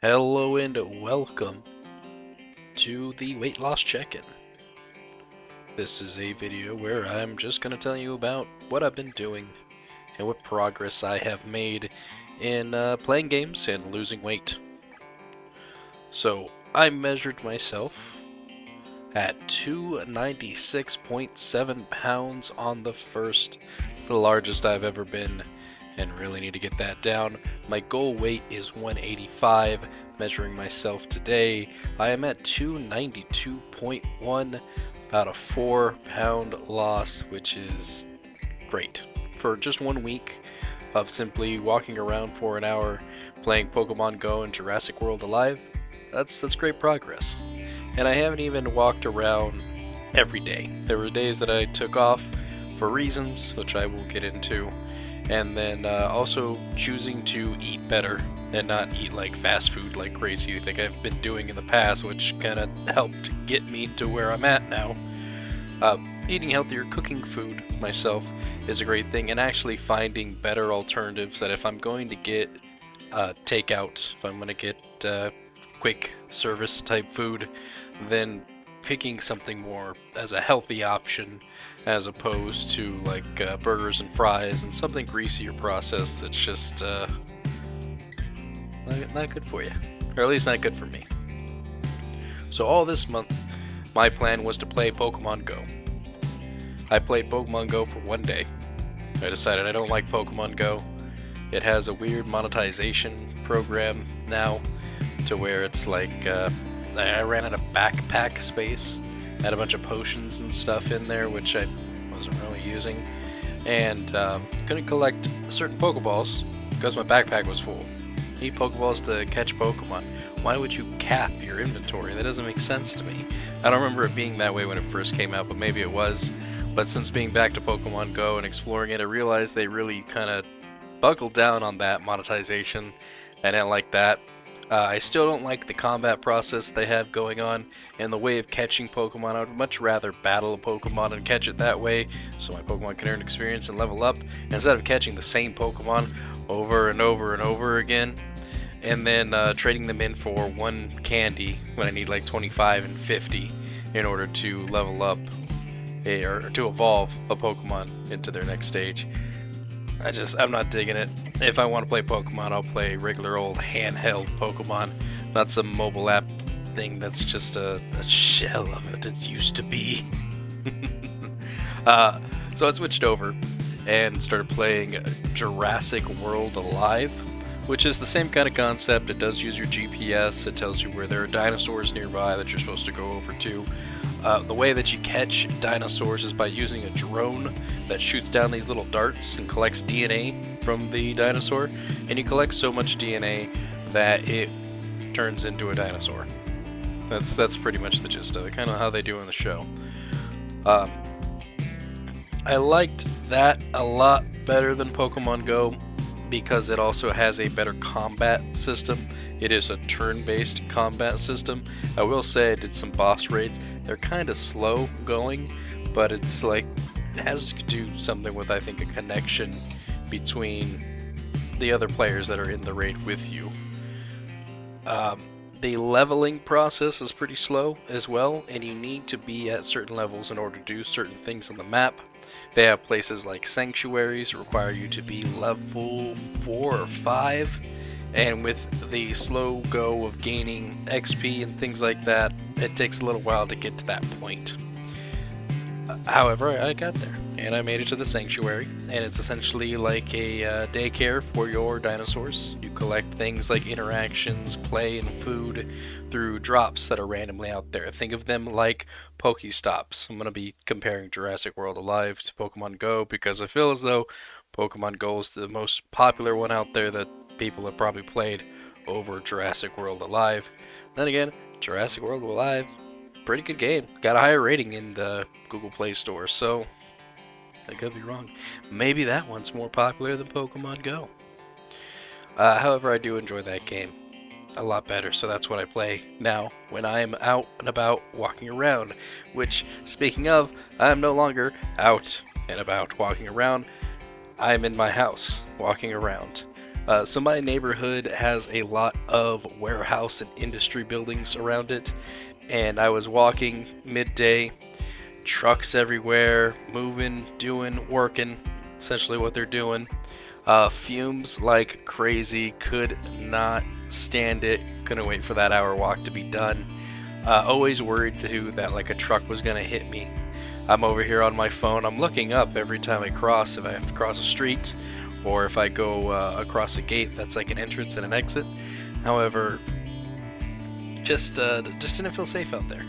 Hello and welcome to the weight loss check-in. This is a video where I'm just going to tell you about what I've been doing and what progress I have made in playing games and losing weight. So I measured myself at 296.7 pounds on the first. It's the largest I've ever been and really need to get that down. My goal weight is 185. Measuring myself today, I am at 292.1, about a 4-pound loss, which is great. For just 1 week of simply walking around for an hour playing Pokemon Go and Jurassic World Alive, that's great progress. And I haven't even walked around every day. There were days that I took off for reasons, which I will get into, and then also choosing to eat better and not eat like fast food like crazy like I've been doing in the past, which kind of helped get me to where I'm at now. Eating healthier, cooking food myself is a great thing, and actually finding better alternatives that if I'm going to get takeout, if I'm going to get quick service type food, then picking something more as a healthy option as opposed to like burgers and fries and something greasy or processed that's just not good for you, or at least not good for me. So all this month my plan was to play Pokemon Go. I played Pokemon Go for 1 day. I decided I don't like Pokemon Go. It has a weird monetization program now to where it's like I ran out of backpack space. I had a bunch of potions and stuff in there, which I wasn't really using, and couldn't collect certain Pokeballs because my backpack was full. You need Pokeballs to catch Pokemon. Why would you cap your inventory? That doesn't make sense to me. I don't remember it being that way when it first came out, but maybe it was. But since being back to Pokemon Go and exploring it, I realized they really kind of buckled down on that monetization, and I didn't like that. I still don't like the combat process they have going on and the way of catching Pokemon. I would much rather battle a Pokemon and catch it that way so my Pokemon can earn experience and level up, instead of catching the same Pokemon over and over and over again and then trading them in for one candy when I need like 25 and 50 in order to level up or to evolve a Pokemon into their next stage. I'm not digging it. If I want to play Pokemon, I'll play regular old handheld Pokemon, not some mobile app thing that's just a shell of it it used to be. So I switched over and started playing Jurassic World Alive, which is the same kind of concept. It does use your GPS. It tells you where there are dinosaurs nearby that you're supposed to go over to. The way that you catch dinosaurs is by using a drone that shoots down these little darts and collects DNA from the dinosaur, and you collect so much DNA that it turns into a dinosaur. That's pretty much the gist of it, kind of how they do in the show. I liked that a lot better than Pokemon Go because it also has a better combat system. It is a turn-based combat system. I will say I did some boss raids. They're kind of slow going, but it's like it has to do something with, I think, a connection between the other players that are in the raid with you. The leveling process is pretty slow as well, and you need to be at certain levels in order to do certain things on the map. They have places like sanctuaries that require you to be level 4 or 5, and with the slow go of gaining XP and things like that, it takes a little while to get to that point. However, I got there, and I made it to the sanctuary, and it's essentially like a daycare for your dinosaurs. You collect things like interactions, play, and food through drops that are randomly out there. Think of them like Pokestops. I'm going to be comparing Jurassic World Alive to Pokemon Go because I feel as though Pokemon Go is the most popular one out there that people have probably played over Jurassic World Alive. Then again, Jurassic World Alive, pretty good game. Got a higher rating in the Google Play Store, so I could be wrong. Maybe that one's more popular than Pokemon Go. However, I do enjoy that game a lot better, so that's what I play now when I'm out and about walking around. Which, speaking of, I'm no longer out and about walking around. I'm in my house walking around. So my neighborhood has a lot of warehouse and industry buildings around it, and I was walking midday, trucks everywhere, moving, doing, working, essentially what they're doing. Fumes like crazy, could not stand it, couldn't wait for that hour walk to be done. Always worried too that like a truck was gonna hit me. I'm over here on my phone, I'm looking up every time I cross, if I have to cross a street, or if I go across a gate that's like an entrance and an exit. However, just didn't feel safe out there.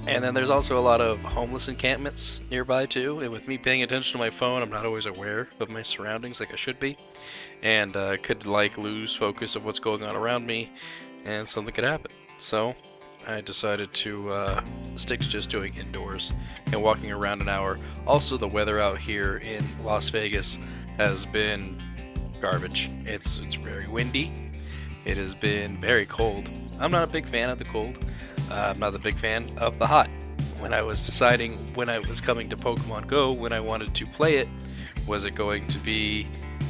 And then there's also a lot of homeless encampments nearby too. And with me paying attention to my phone, I'm not always aware of my surroundings like I should be, and could like lose focus of what's going on around me, and something could happen. So I decided to stick to just doing indoors and walking around an hour. Also, the weather out here in Las Vegas has been garbage. It's very windy. It has been very cold. I'm not a big fan of the cold. I'm not a big fan of the hot. When I was deciding when I was coming to Pokemon Go, when I wanted to play it, was it going to be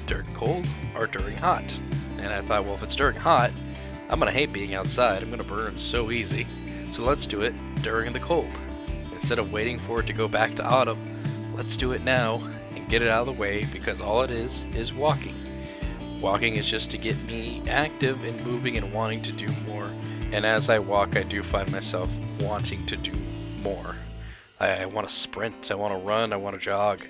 during cold or during hot? And I thought, well, if it's during hot, I'm gonna hate being outside. I'm gonna burn so easy. So let's do it during the cold. Instead of waiting for it to go back to autumn, let's do it now and get it out of the way, because all it is walking. Walking is just to get me active and moving and wanting to do more. And as I walk, I do find myself wanting to do more. I want to sprint, I want to run, I want to jog.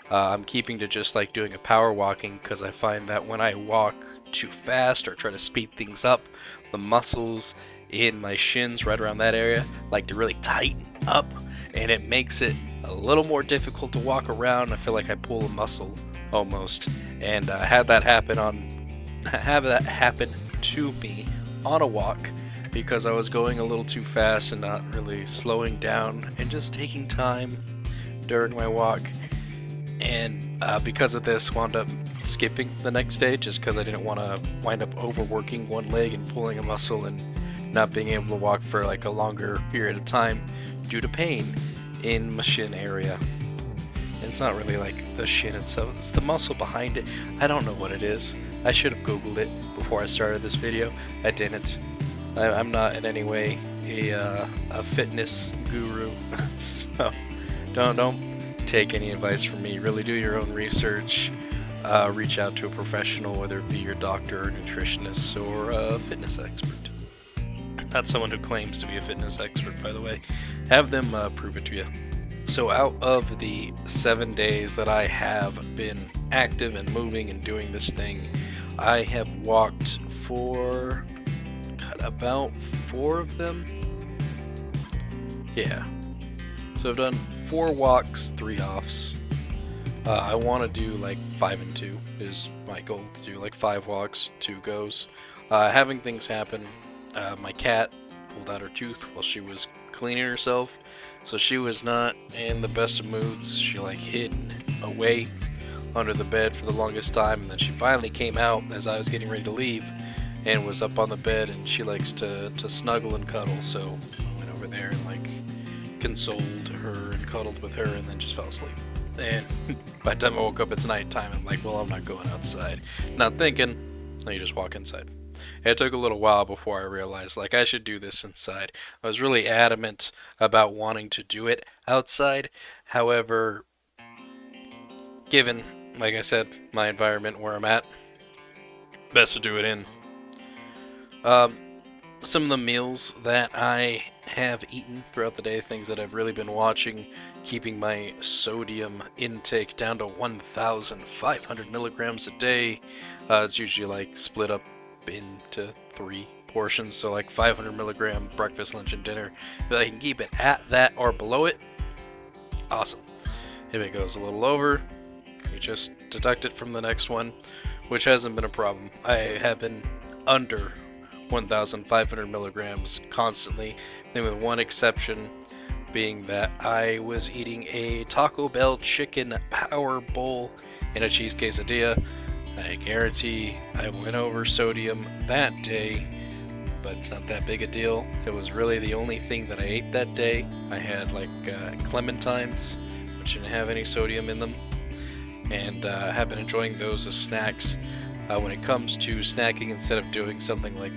I'm keeping to just like doing a power walking, because I find that when I walk too fast or try to speed things up, the muscles in my shins right around that area like to really tighten up, and it makes it a little more difficult to walk around. I feel like I pull a muscle almost, and have that happen to me on a walk, because I was going a little too fast and not really slowing down and just taking time during my walk. And because of this, wound up skipping the next day just because I didn't want to wind up overworking one leg and pulling a muscle and not being able to walk for like a longer period of time due to pain in my shin area. And it's not really like the shin itself, it's the muscle behind it. I don't know what it is. I should have Googled it before I started this video. I didn't. I'm not in any way a fitness guru, so don't take any advice from me. Really do your own research. Reach out to a professional, whether it be your doctor or nutritionist or a fitness expert. Not someone who claims to be a fitness expert, by the way. Have them prove it to you. So out of the 7 days that I have been active and moving and doing this thing, I have walked for about 4 of them. Yeah. So I've done 4 walks, 3 offs. I want to do like 5 and 2 is my goal, to do like 5 walks, 2 goes. Having things happen. My cat pulled out her tooth while she was cleaning herself, so she was not in the best of moods. She like hid away under the bed for the longest time, and then she finally came out as I was getting ready to leave and was up on the bed, and she likes to snuggle and cuddle, so I went over there and like consoled her and cuddled with her and then just fell asleep. And by the time I woke up, it's nighttime. I'm like, well, I'm not going outside. Not thinking, no, you just walk inside. It took a little while before I realized, like, I should do this inside. I was really adamant about wanting to do it outside. However, given, like I said, my environment where I'm at, best to do it in. Some of the meals that I have eaten throughout the day, things that I've really been watching, keeping my sodium intake down to 1,500 milligrams a day. It's usually like split up into 3 portions, so like 500 milligram breakfast, lunch, and dinner. If I can keep it at that or below it, awesome. If it goes a little over, you just deduct it from the next one, which hasn't been a problem. I have been under 1,500 milligrams constantly, then with one exception being that I was eating a Taco Bell chicken power bowl and a cheese quesadilla. I guarantee I went over sodium that day, but it's not that big a deal. It was really the only thing that I ate that day. I had like clementines, which didn't have any sodium in them, and have been enjoying those as snacks. When it comes to snacking, instead of doing something like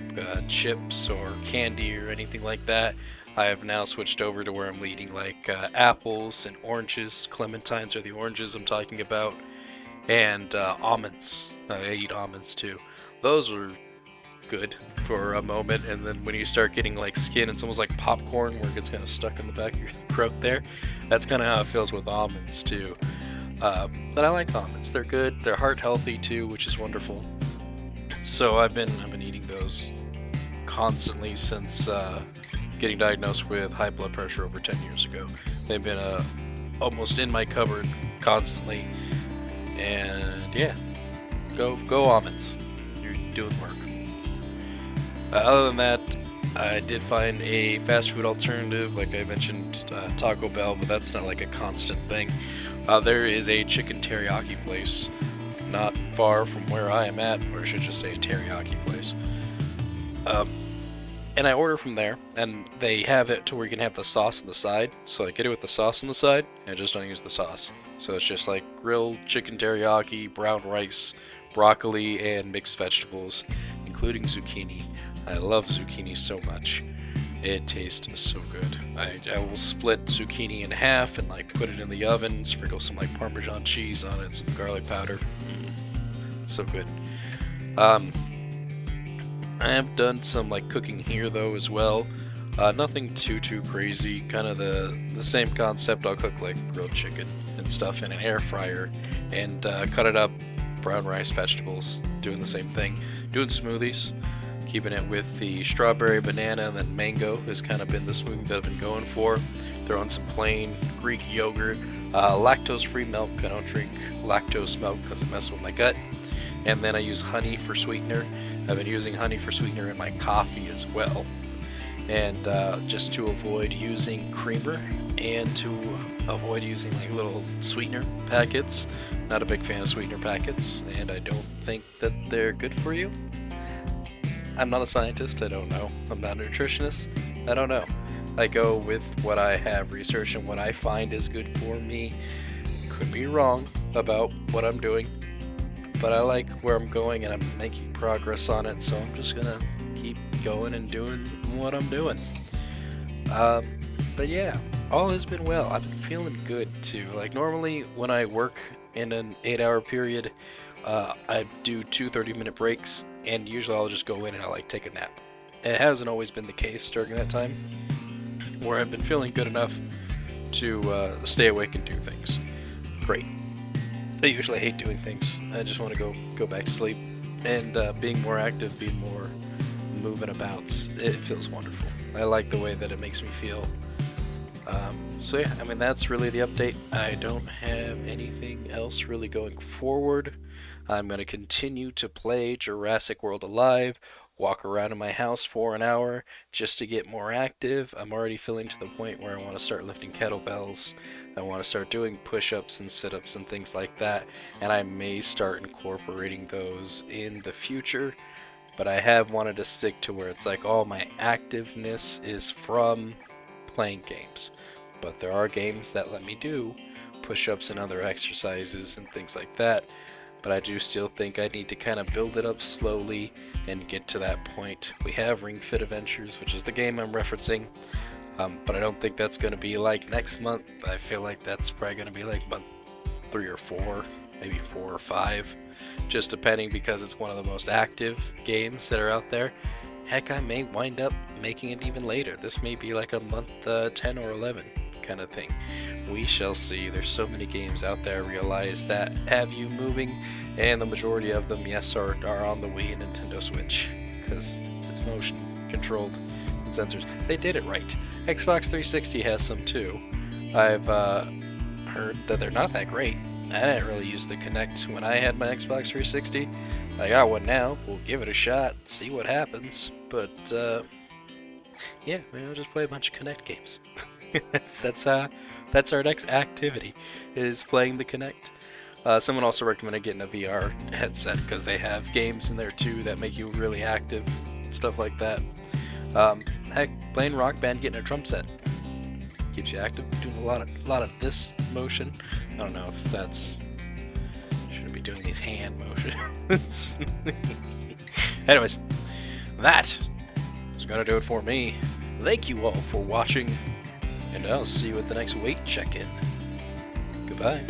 chips or candy or anything like that, I have now switched over to where I'm eating like apples and oranges. Clementines are the oranges I'm talking about, and almonds. I eat almonds too. Those are good for a moment, and then when you start getting like skin, it's almost like popcorn where it gets kind of stuck in the back of your throat there. That's kind of how it feels with almonds too. But I like almonds. They're good. They're heart healthy too, which is wonderful. So I've been eating those constantly since getting diagnosed with high blood pressure over 10 years ago. They've been almost in my cupboard constantly, and yeah, go almonds. You're doing work. Other than that, I did find a fast food alternative, like I mentioned, Taco Bell, but that's not like a constant thing. There is a chicken teriyaki place not far from where I am at, or I should just say a teriyaki place. And I order from there, and they have it to where you can have the sauce on the side. So I get it with the sauce on the side, and I just don't use the sauce. So it's just like grilled chicken teriyaki, brown rice, broccoli, and mixed vegetables, including zucchini. I love zucchini so much. It tastes so good. I will split zucchini in half and like put it in the oven, sprinkle some like Parmesan cheese on it, some garlic powder. It's so good. I have done some like cooking here though as well. Nothing too crazy. Kind of the same concept. I'll cook like grilled chicken and stuff in an air fryer and cut it up. Brown rice, vegetables. Doing the same thing. Doing smoothies. Keeping it with the strawberry, banana, and then mango has kind of been the smoothie that I've been going for. Throw on some plain Greek yogurt, lactose-free milk. I don't drink lactose milk because it messes with my gut. And then I use honey for sweetener. I've been using honey for sweetener in my coffee as well. And just to avoid using creamer and to avoid using like little sweetener packets. Not a big fan of sweetener packets, and I don't think that they're good for you. I'm not a scientist, I don't know. I'm not a nutritionist, I don't know. I go with what I have researched and what I find is good for me. Could be wrong about what I'm doing, but I like where I'm going and I'm making progress on it, so I'm just gonna keep going and doing what I'm doing. But yeah, all has been well. I've been feeling good too. Like normally when I work in an 8-hour period, I do 2 30-minute breaks, and usually I'll just go in and I'll like take a nap. It hasn't always been the case during that time, where I've been feeling good enough to stay awake and do things. Great. I usually hate doing things. I just want to go back to sleep, and being more active, being more moving about, it feels wonderful. I like the way that it makes me feel. So yeah, I mean that's really the update. I don't have anything else really going forward. I'm going to continue to play Jurassic World Alive, walk around in my house for an hour just to get more active. I'm already feeling to the point where I want to start lifting kettlebells. I want to start doing push-ups and sit-ups and things like that, and I may start incorporating those in the future. But I have wanted to stick to where it's like all my activeness is from playing games. But there are games that let me do push-ups and other exercises and things like that. But I do still think I need to kind of build it up slowly and get to that point. We have Ring Fit Adventures, which is the game I'm referencing, but I don't think that's going to be like next month. I feel like that's probably going to be like month 3 or 4, maybe 4 or 5, just depending because it's one of the most active games that are out there. Heck, I may wind up making it even later. This may be like a month 10 or 11 kind of thing. We shall see. There's so many games out there, I realize, that have you moving, and the majority of them, yes, are on the Wii and Nintendo Switch, because it's motion controlled and sensors. They did it right. Xbox 360 has some too. I've heard that they're not that great. I didn't really use the Kinect when I had my Xbox 360. I got one now. We'll give it a shot, see what happens. But yeah, maybe I'll just play a bunch of Kinect games. That's our next activity, is playing the Kinect. Someone also recommended getting a VR headset because they have games in there too that make you really active, stuff like that. Heck, playing Rock Band, getting a drum set keeps you active. Doing a lot of this motion. I don't know if that's shouldn't be doing these hand motions. Anyways, that is gonna do it for me. Thank you all for watching, and I'll see you at the next weight check-in. Goodbye.